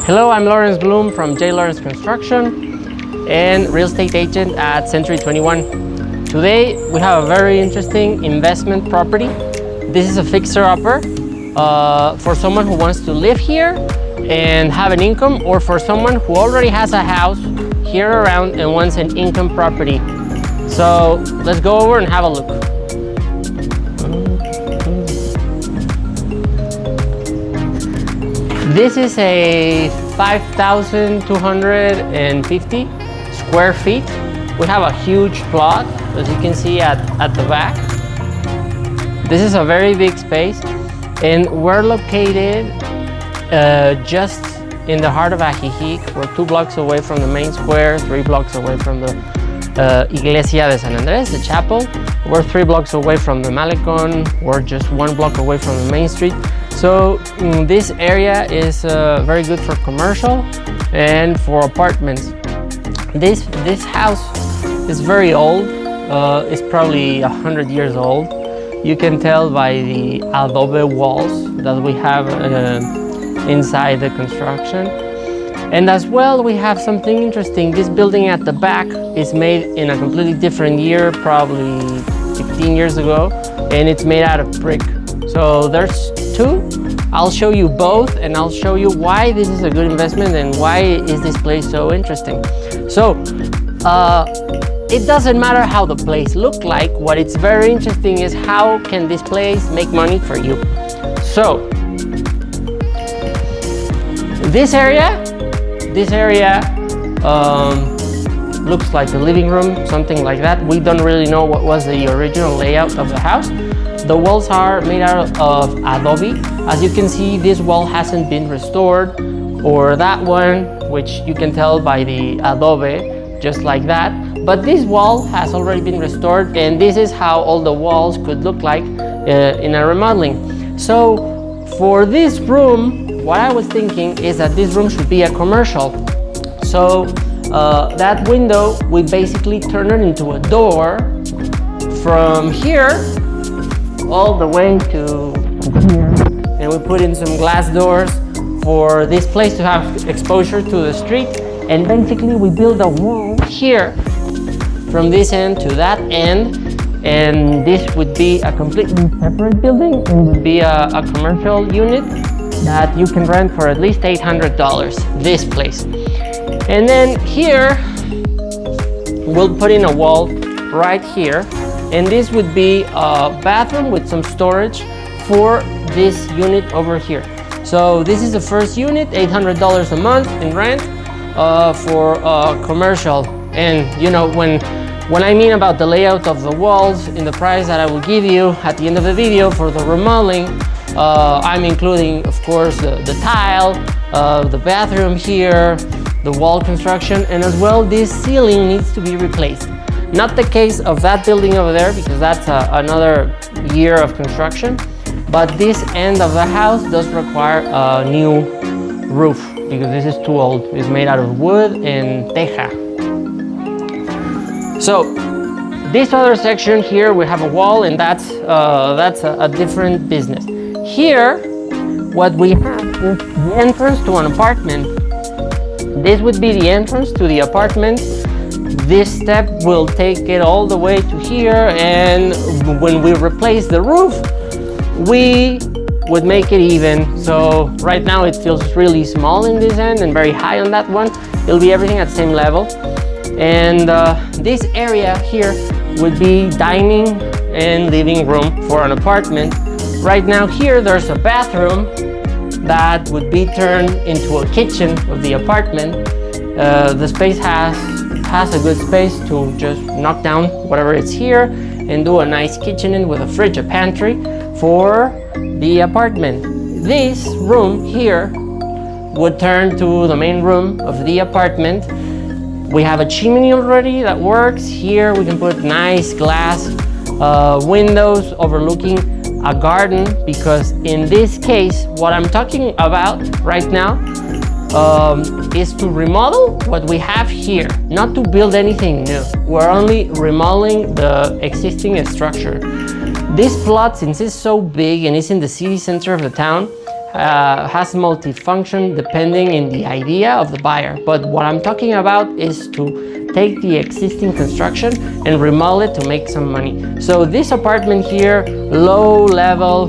Hello, I'm Lawrence Blum from J. Lawrence Construction and real estate agent at C21. Today we have a very interesting investment property. This is a fixer-upper for someone who wants to live here and have an income, or for someone who already has a house here around and wants an income property. So let's go over and have a look. This is a 5,250 square feet. We have a huge plot, as you can see at the back. This is a very big space, and we're located just in the heart of Ajijic. We're 2 blocks away from the main square, 3 blocks away from the Iglesia de San Andres, the chapel. We're 3 blocks away from the Malecon. We're just 1 block away from the main street. So this area is very good for commercial and for apartments. This house is very old. It's probably 100 years old. You can tell by the adobe walls that we have inside the construction. And as well, we have something interesting. This building at the back is made in a completely different year, probably 15 years ago, and it's made out of brick. So there's 2. I'll show you both, and I'll show you why this is a good investment and why is this place so interesting. So it doesn't matter how the place looks like. What is very interesting is how can this place make money for you. So this area looks like a living room, something like that. We don't really know what was the original layout of the house. The walls are made out of adobe. As you can see, this wall hasn't been restored, or that one, which you can tell by the adobe, just like that. But this wall has already been restored, and this is how all the walls could look like in a remodeling. So for this room, what I was thinking is that this room should be a commercial. So that window, we basically turn it into a door from here all the way to here, and we put in some glass doors for this place to have exposure to the street. And basically we build a wall here from this end to that end, and this would be a completely separate building. It would be a commercial unit that you can rent for at least $800, this place. And then here we'll put in a wall right here, and this would be a bathroom with some storage for this unit over here. So this is the first unit, $800 a month in rent for commercial. And you know, when I mean about the layout of the walls in the price that I will give you at the end of the video for the remodeling, I'm including, of course, the tile, the bathroom here, the wall construction, and as well this ceiling needs to be replaced. Not the case of that building over there, because that's another year of construction, but this end of the house does require a new roof because this is too old. It's made out of wood and teja. So this other section here, we have a wall, and that's a different business. Here, what we have is the entrance to an apartment. This would be the entrance to the apartment. This step will take it all the way to here, and when we replace the roof, we would make it even. So right now it feels really small in this end and very high on that one. It'll be everything at the same level. And this area here would be dining and living room for an apartment. Right now here there's a bathroom that would be turned into a kitchen of the apartment. The space has a good space to just knock down whatever is here and do a nice kitchen in with a fridge, a pantry for the apartment. This room here would turn to the main room of the apartment. We have a chimney already that works. Here we can put nice glass windows overlooking a garden, because in this case what I'm talking about right now is to remodel what we have here, not to build anything new. We're only remodeling the existing structure. This plot, since it's so big and it's in the city center of the town, has multifunction depending in the idea of the buyer. But what I'm talking about is to take the existing construction and remodel it to make some money. So this apartment here, low level,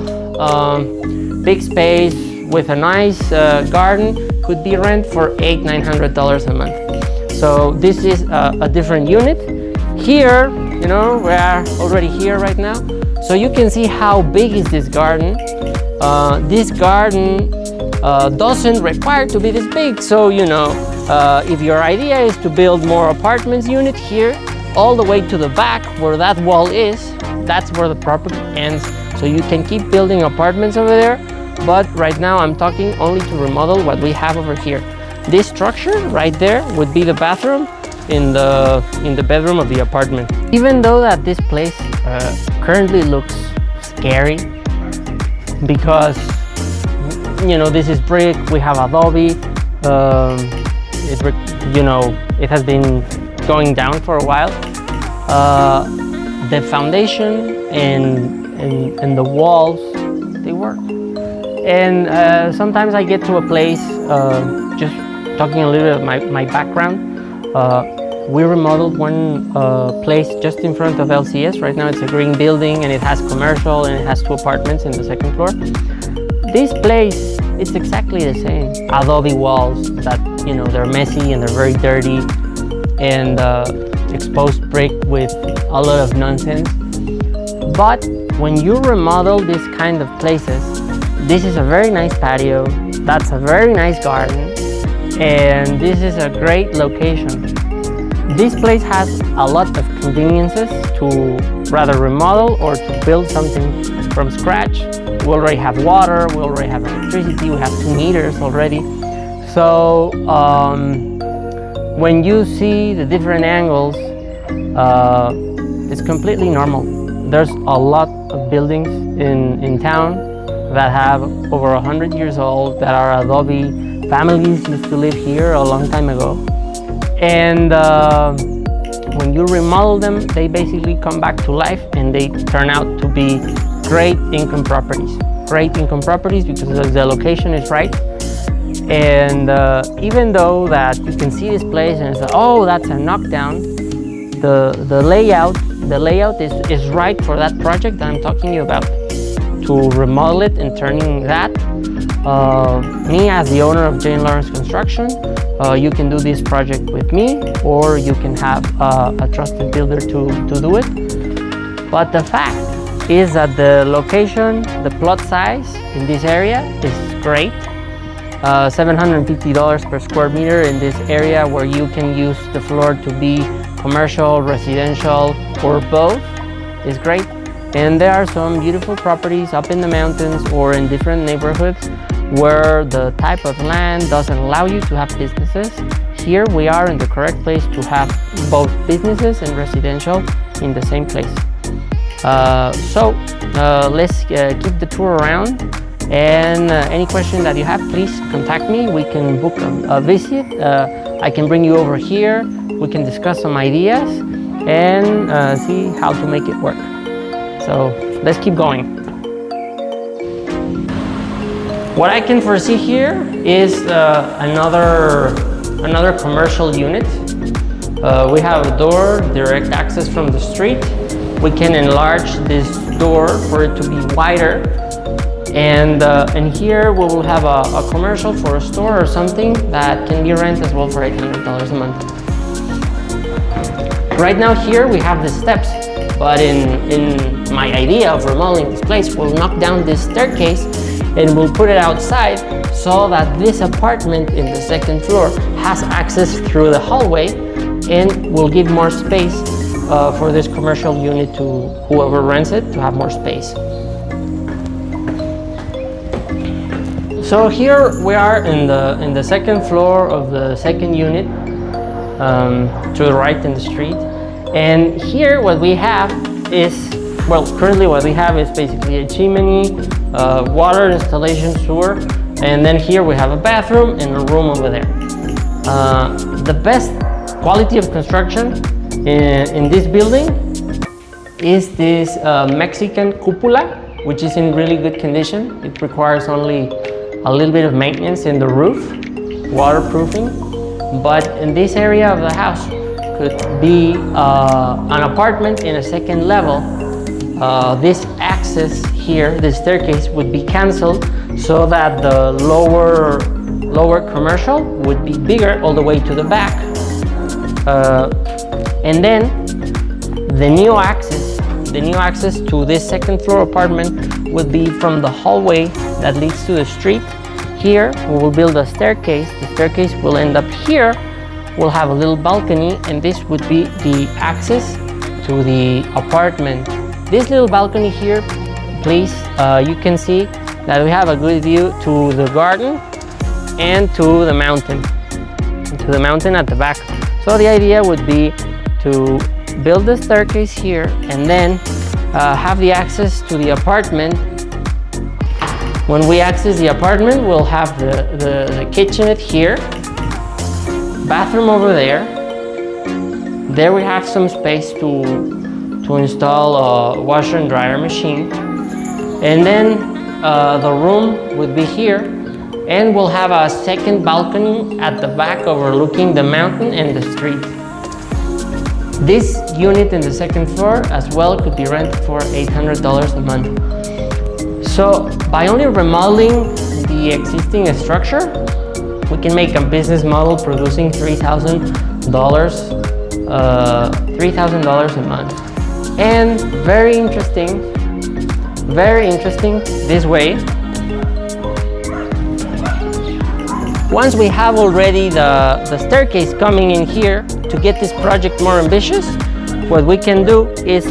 big space with a nice garden, could be rent for $800-900 a month. So this is a different unit. Here, you know, we are already here right now. So you can see how big is this garden. This garden doesn't require to be this big. So, you know, if your idea is to build more apartments unit here, all the way to the back where that wall is, that's where the property ends. So you can keep building apartments over there. But right now I'm talking only to remodel what we have over here. This structure right there would be the bathroom in the bedroom of the apartment. Even though that this place currently looks scary because, you know, this is brick, we have adobe, you know, it has been going down for a while. The foundation and the walls, they work. And sometimes I get to a place, just talking a little bit of my background. We remodeled one place just in front of LCS. Right now it's a green building and it has commercial and it has 2 apartments in the 2nd floor. This place, it's exactly the same. Adobe walls that, you know, they're messy and they're very dirty, and exposed brick with a lot of nonsense. But when you remodel these kind of places, this is a very nice patio, that's a very nice garden, and this is a great location. This place has a lot of conveniences to rather remodel or to build something from scratch. We already have water, we already have electricity, we have 2 meters already. So when you see the different angles, it's completely normal. There's a lot of buildings in town that have over 100 years old, that are adobe. Families used to live here a long time ago. And when you remodel them, they basically come back to life and they turn out to be great income properties. Great income properties because the location is right. And even though that you can see this place and it's, oh, that's a knockdown, the layout is right for that project that I'm talking to you about. To remodel it and turning that. Me as the owner of Jane Lawrence Construction, you can do this project with me, or you can have a trusted builder to do it. But the fact is that the location, the plot size in this area is great. $750 per square meter in this area where you can use the floor to be commercial, residential, or both is great. And there are some beautiful properties up in the mountains or in different neighborhoods where the type of land doesn't allow you to have businesses. Here we are in the correct place to have both businesses and residential in the same place. So let's keep the tour around, and any question that you have, please contact me. We can book a visit. I can bring you over here. We can discuss some ideas and see how to make it work. So let's keep going. What I can foresee here is another commercial unit. We have a door, direct access from the street. We can enlarge this door for it to be wider. And here we will have a commercial for a store or something that can be rented as well for $800 a month. Right now here we have the steps, but in my idea of remodeling this place, we'll knock down this staircase and we'll put it outside so that this apartment in the 2nd floor has access through the hallway, and will give more space for this commercial unit to whoever rents it to have more space. So here we are in the 2nd floor of the 2nd unit, to the right in the street. And here what we have is, well, currently what we have is basically a chimney, water installation, sewer, and then here we have a bathroom and a room over there. The best quality of construction in this building is this Mexican cupola, which is in really good condition. It requires only a little bit of maintenance in the roof, waterproofing. But in this area of the house could be an apartment in a second level. This access here, this staircase, would be canceled so that the lower commercial would be bigger all the way to the back. And then the new access to this second floor apartment would be from the hallway that leads to the street. Here we will build a staircase. The staircase will end up here. We'll have a little balcony, and this would be the access to the apartment. This little balcony here, please, you can see that we have a good view to the garden and to the mountain at the back. So the idea would be to build the staircase here and then have the access to the apartment. When we access the apartment, we'll have the kitchenette here, bathroom over there. There we have some space to install a washer and dryer machine. And then the room would be here, and we'll have a second balcony at the back overlooking the mountain and the street. This unit in the second floor as well could be rented for $800 a month. So by only remodeling the existing structure, we can make a business model producing $3,000 a month. And very interesting this way. Once we have already the staircase coming in here, to get this project more ambitious, what we can do is,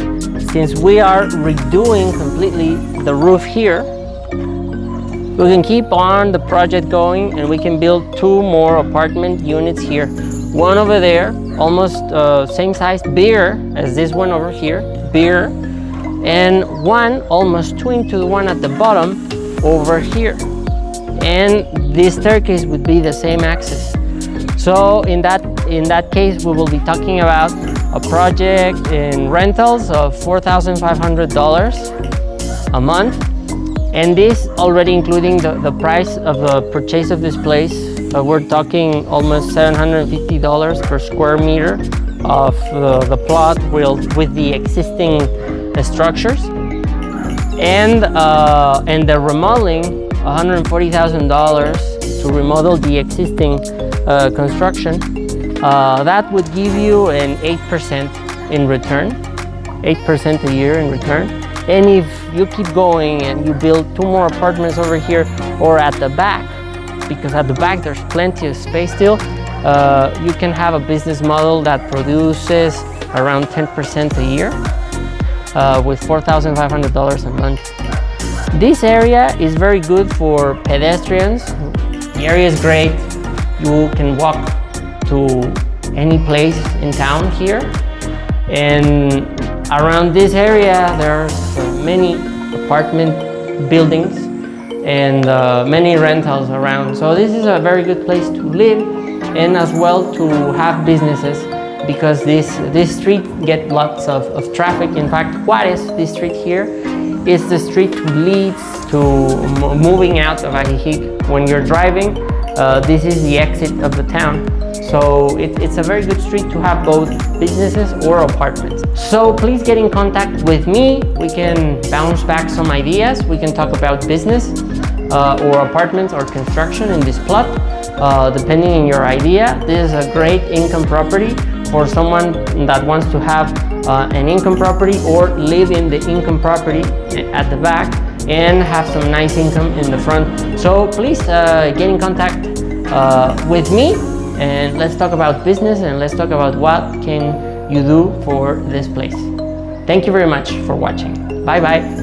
since we are redoing completely the roof here, we can keep on the project going and we can build 2 more apartment units here. One over there, almost same size, bigger as this one over here, bigger, and one almost twin to the one at the bottom over here. And this staircase would be the same access. So in that case, we will be talking about a project in rentals of $4,500 a month, and this already including the price of the purchase of this place. We're talking almost $750 per square meter of the plot with the existing structures, and the remodeling, $140,000 to remodel the existing construction. That would give you an 8% in return, 8% a year in return. And if you keep going and you build 2 more apartments over here or at the back, because at the back there's plenty of space still, you can have a business model that produces around 10% a year with $4,500 a month. This area is very good for pedestrians. The area is great. You can walk to any place in town here. And around this area, there's many apartment buildings and many rentals around. So this is a very good place to live and as well to have businesses, because this street gets lots of traffic. In fact, Juarez, this street here, is the street that leads to moving out of Ajijic. When you're driving, this is the exit of the town. So it's a very good street to have both businesses or apartments. So please get in contact with me. We can bounce back some ideas. We can talk about business or apartments or construction in this plot, depending on your idea. This is a great income property for someone that wants to have an income property or live in the income property at the back and have some nice income in the front. So please get in contact with me, and let's talk about business and let's talk about what can you do for this place. Thank you very much for watching. Bye bye.